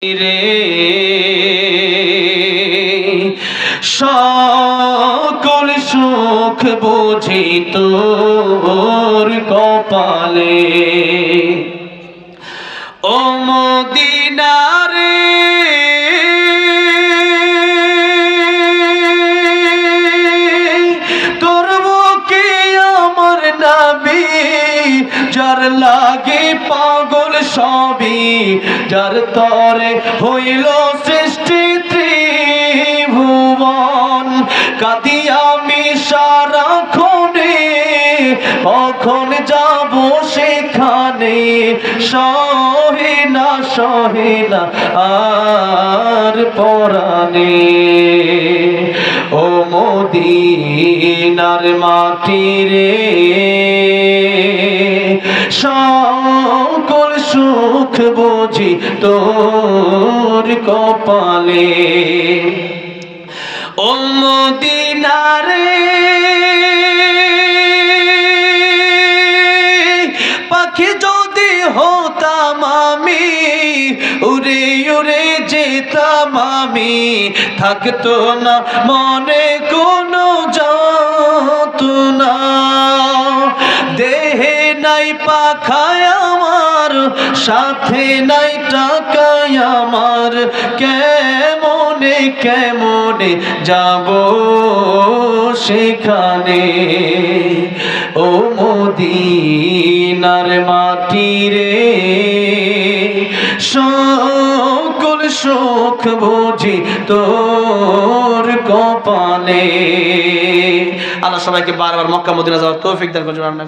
রে সকল সুখ বুঝি তোর কপালে ও মদিনা রে তোর বুকে আমার নবী যার লাগে পাগল সবই যার তরে হইল সৃষ্টি ত্রিভুবন কাঁদি আমি সারাক্ষণে কখন যাব সেখানে সহে না আর পরাণে ও মদিনার মাটি রে সকল সুখ বুঝি তোর কপালে ও মদিনা রে পাখি যদি হতাম আমি উড়ে উড়ে যেতাম আমি থাকতো না মনে কোনো যন্ত্রণা দেহে নাই পাখায় আমার সাথে নাই টাকায় আমার কেমনে কেমনে যাব সেখানে ও মদিনার মাটি রে সকল সুখ বুঝি তোর কপালে। আল্লাহ সবাইকে বারবার মক্কা মদিনা যাওয়ার তৌফিক দান করুন।